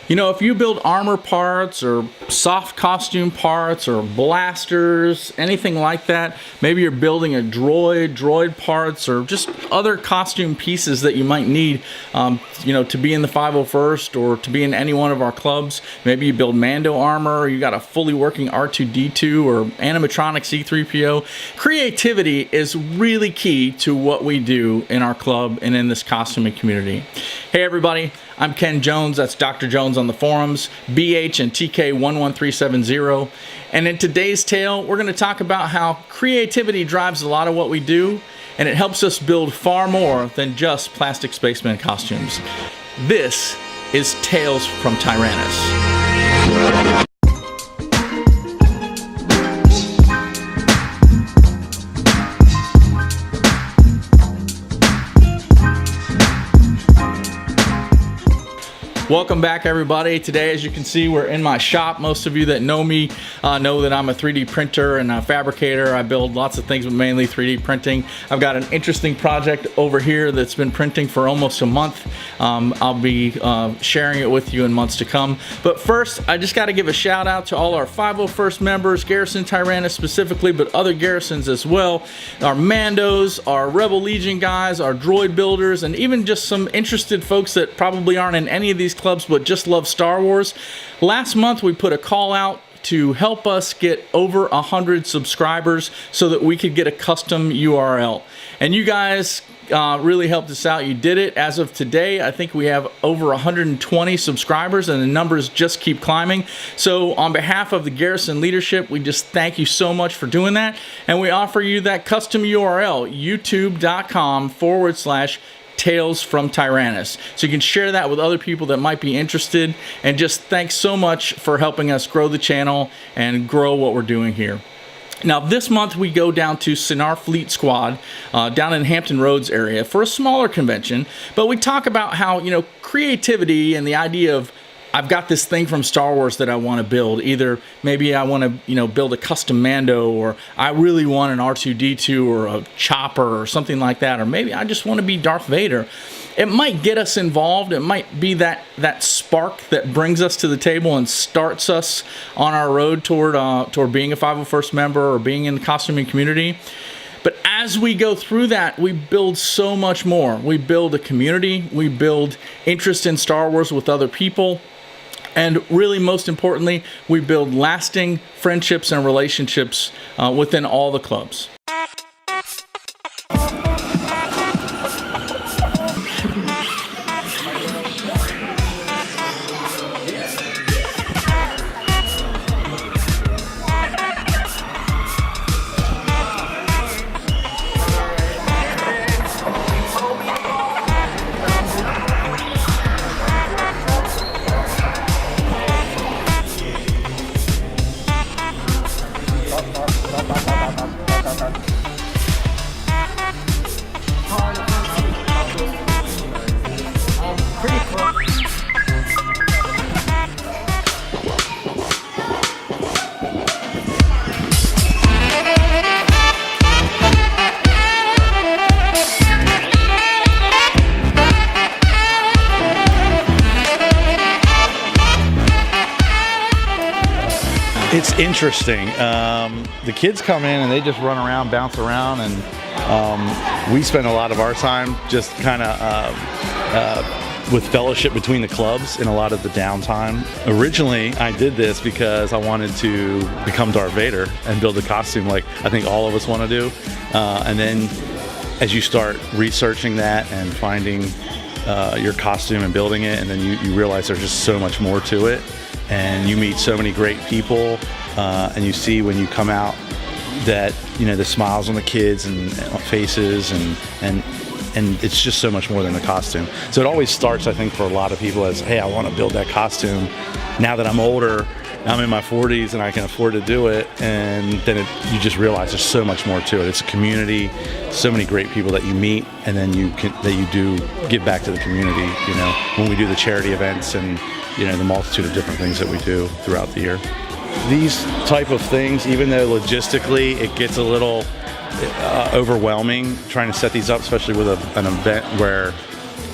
You know, if you build armor parts or soft costume parts or blasters, anything like that, maybe you're building a droid parts, or just other costume pieces that you might need, you know, to be in the 501st or to be in any one of our clubs. Maybe you build Mando armor, or you got a fully working R2-D2 or animatronic C-3PO. Creativity is really key to what we do in our club and in this costuming community. Hey everybody, I'm Ken Jones, that's Dr. Jones on the forums, BH and TK11370. And in today's tale, we're going to talk about how creativity drives a lot of what we do, and it helps us build far more than just plastic spaceman costumes. This is Tales from Tyrannus. Welcome back everybody. Today, as you can see, we're in my shop. Most of you that know me know that I'm a 3D printer and a fabricator. I build lots of things, but mainly 3D printing. I've got an interesting project over here that's been printing for almost a month. I'll be sharing it with you in months to come. But first, I just got to give a shout out to all our 501st members, Garrison Tyranus specifically, but other garrisons as well. Our Mandos, our Rebel Legion guys, our droid builders, and even just some interested folks that probably aren't in any of these clubs but just love Star Wars. Last month we put a call out to help us get over 100 subscribers so that we could get a custom URL, and you guys really helped us out. You did it. As of today, I think we have over 120 subscribers, and the numbers just keep climbing. So on behalf of the Garrison leadership, we just thank you so much for doing that, and we offer you that custom URL, youtube.com/Tales from Tyrannus. So you can share that with other people that might be interested, and just thanks so much for helping us grow the channel and grow what we're doing here. Now this month we go down to Sinar Fleet Squad down in Hampton Roads area for a smaller convention, but we talk about how, you know, creativity and the idea of I've got this thing from Star Wars that I want to build. Either maybe I want to, you know, build a custom Mando, or I really want an R2-D2 or a chopper or something like that, or maybe I just want to be Darth Vader. It might get us involved. It might be that spark that brings us to the table and starts us on our road toward being a 501st member or being in the costuming community. But as we go through that, we build so much more. We build a community. We build interest in Star Wars with other people. And really, most importantly, we build lasting friendships and relationships within all the clubs. It's interesting. The kids come in and they just run around, bounce around, and we spend a lot of our time just kind of with fellowship between the clubs in a lot of the downtime. Originally, I did this because I wanted to become Darth Vader and build a costume like I think all of us want to do. And then as you start researching that and finding your costume and building it, and then you realize there's just so much more to it. And you meet so many great people, and you see when you come out that, you know, the smiles on the kids and faces, and it's just so much more than the costume. So it always starts, I think, for a lot of people as, hey, I want to build that costume. Now that I'm older, I'm in my 40s and I can afford to do it, and then you just realize there's so much more to it. It's a community, so many great people that you meet, and then you do give back to the community, you know, when we do the charity events and, you know, the multitude of different things that we do throughout the year. These type of things, even though logistically it gets a little overwhelming trying to set these up, especially with an event where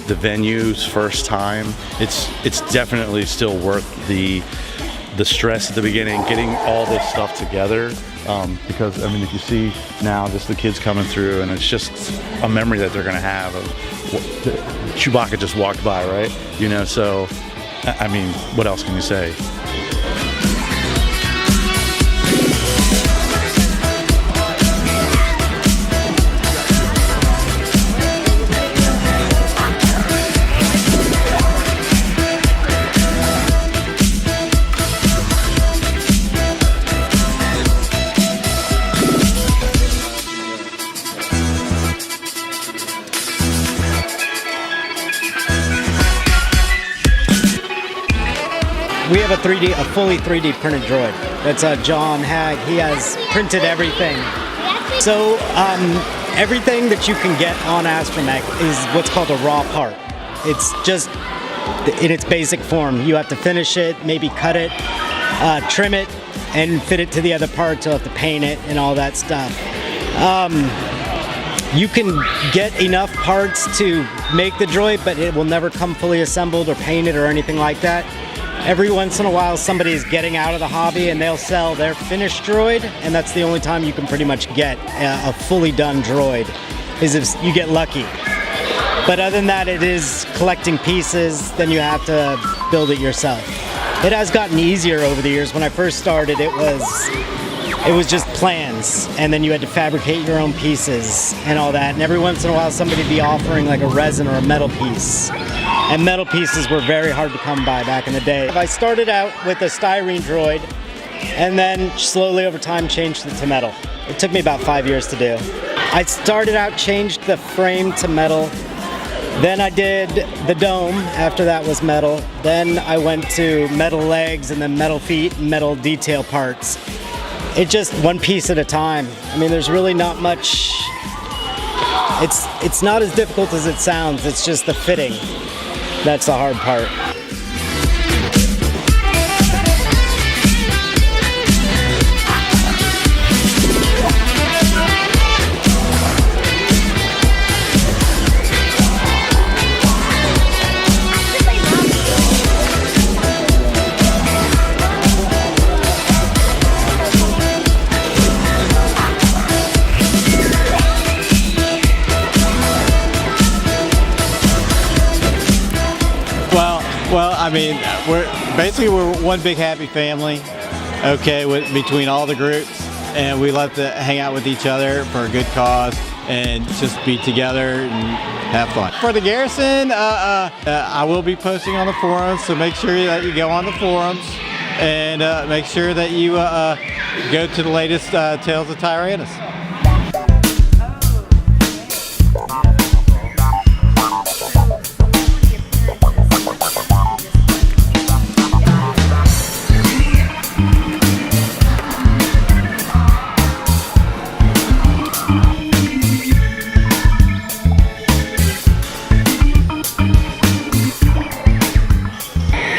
the venues first time, it's definitely still worth the stress at the beginning, getting all this stuff together. Because I mean, if you see now, just the kids coming through, and it's just a memory that they're gonna have of Chewbacca just walked by, right? You know, so I mean, what else can you say? We have a fully 3D printed droid. That's John Hag. He has printed everything. So everything that you can get on Astromech is what's called a raw part. It's just in its basic form. You have to finish it, maybe cut it, trim it, and fit it to the other parts. You'll have to paint it and all that stuff. You can get enough parts to make the droid, but it will never come fully assembled or painted or anything like that. Every once in a while, somebody's getting out of the hobby and they'll sell their finished droid, and that's the only time you can pretty much get a fully done droid, is if you get lucky. But other than that, it is collecting pieces, then you have to build it yourself. It has gotten easier over the years. When I first started, it was just plans, and then you had to fabricate your own pieces and all that, and every once in a while somebody would be offering like a resin or a metal piece. And metal pieces were very hard to come by back in the day. I started out with a styrene droid, and then slowly over time changed it to metal. It took me about 5 years to do. I started out, changed the frame to metal, then I did the dome, after that was metal, then I went to metal legs and then metal feet and metal detail parts. It just one piece at a time. I mean, there's really not much, it's not as difficult as it sounds, it's just the fitting. That's the hard part. Well, I mean, we're one big happy family, okay, between all the groups, and we love to hang out with each other for a good cause and just be together and have fun. For the Garrison, I will be posting on the forums, so make sure that you go on the forums and make sure that you go to the latest Tales of Tyrannus.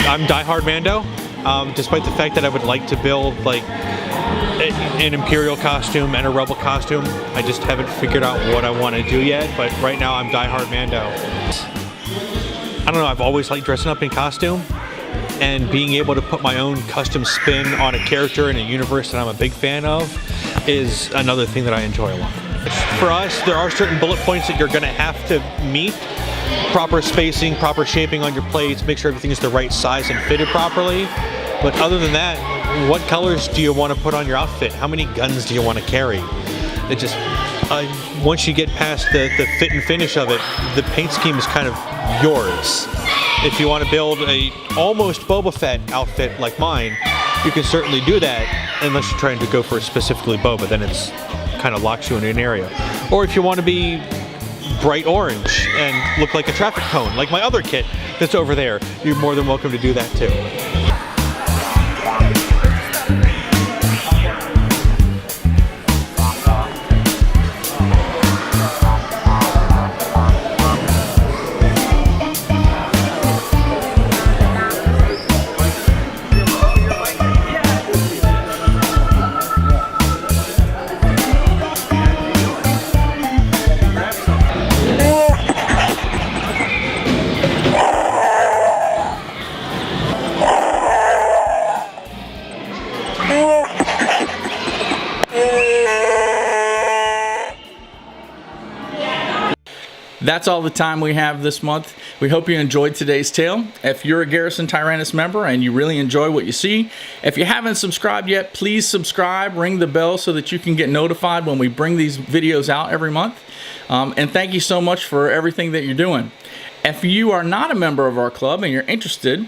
I'm diehard Mando, despite the fact that I would like to build like an Imperial costume and a Rebel costume. I just haven't figured out what I want to do yet, but right now I'm diehard Mando. I don't know, I've always liked dressing up in costume, and being able to put my own custom spin on a character in a universe that I'm a big fan of is another thing that I enjoy a lot. For us, there are certain bullet points that you're going to have to meet. Proper spacing, proper shaping on your plates, make sure everything is the right size and fitted properly. But other than that, what colors do you want to put on your outfit? How many guns do you want to carry? It just, once you get past the fit and finish of it, the paint scheme is kind of yours. If you want to build a almost Boba Fett outfit like mine, you can certainly do that, unless you're trying to go for specifically Boba, then it's kind of locks you in an area. Or if you want to be bright orange and look like a traffic cone, like my other kit that's over there, you're more than welcome to do that too. That's all the time we have this month. We hope you enjoyed today's tale. If you're a Garrison Tyranus member and you really enjoy what you see, if you haven't subscribed yet, please subscribe, ring the bell so that you can get notified when we bring these videos out every month. And thank you so much for everything that you're doing. If you are not a member of our club and you're interested,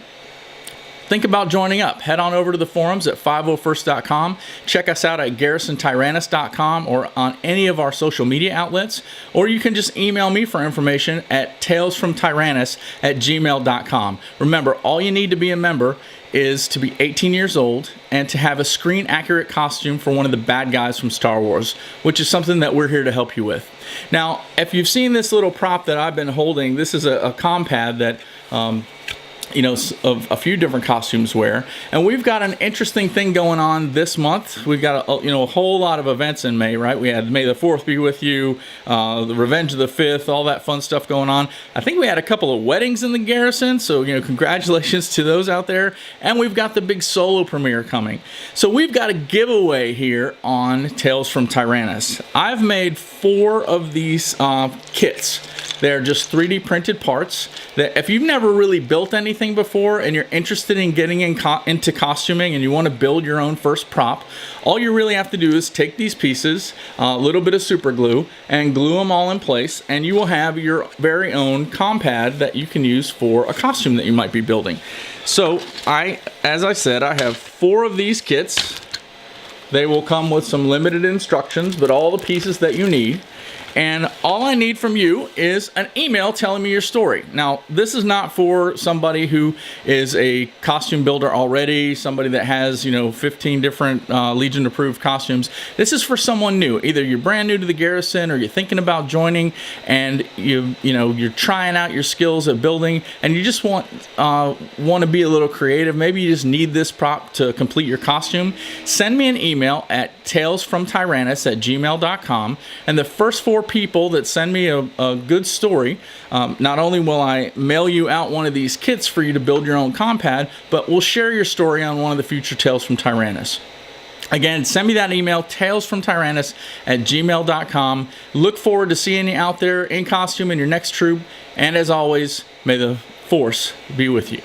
think about joining up. Head on over to the forums at 501st.com. Check us out at garrisontyrannus.com or on any of our social media outlets. Or you can just email me for information at talesfromtyrannus@gmail.com. Remember, all you need to be a member is to be 18 years old and to have a screen-accurate costume for one of the bad guys from Star Wars, which is something that we're here to help you with. Now, if you've seen this little prop that I've been holding, this is a compad that you know, of a few different costumes wear, and we've got an interesting thing going on this month. We've got a whole lot of events in May, right? We had May the 4th be with you, the Revenge of the 5th, all that fun stuff going on. I think we had a couple of weddings in the Garrison, so congratulations to those out there. And we've got the big solo premiere coming. So we've got a giveaway here on Tales from Tyranus. I've made 4 of these kits. They're just 3D printed parts that if you've never really built anything before and you're interested in getting into costuming and you want to build your own first prop, all you really have to do is take these pieces, a little bit of super glue, and glue them all in place, and you will have your very own compad that you can use for a costume that you might be building. So as I said, I have 4 of these kits. They will come with some limited instructions, but all the pieces that you need. And all I need from you is an email telling me your story. Now, this is not for somebody who is a costume builder already, somebody that has, 15 different Legion approved costumes. This is for someone new. Either you're brand new to the Garrison or you're thinking about joining and you're trying out your skills at building and you just want to be a little creative. Maybe you just need this prop to complete your costume. Send me an email at talesfromtyrannus@gmail.com, and the first 4 people that send me a good story, not only will I mail you out one of these kits for you to build your own compad, but we'll share your story on one of the future Tales from Tyrannus. Again, send me that email, talesfromtyrannus@gmail.com. Look forward to seeing you out there in costume in your next troop, and as always, may the Force be with you.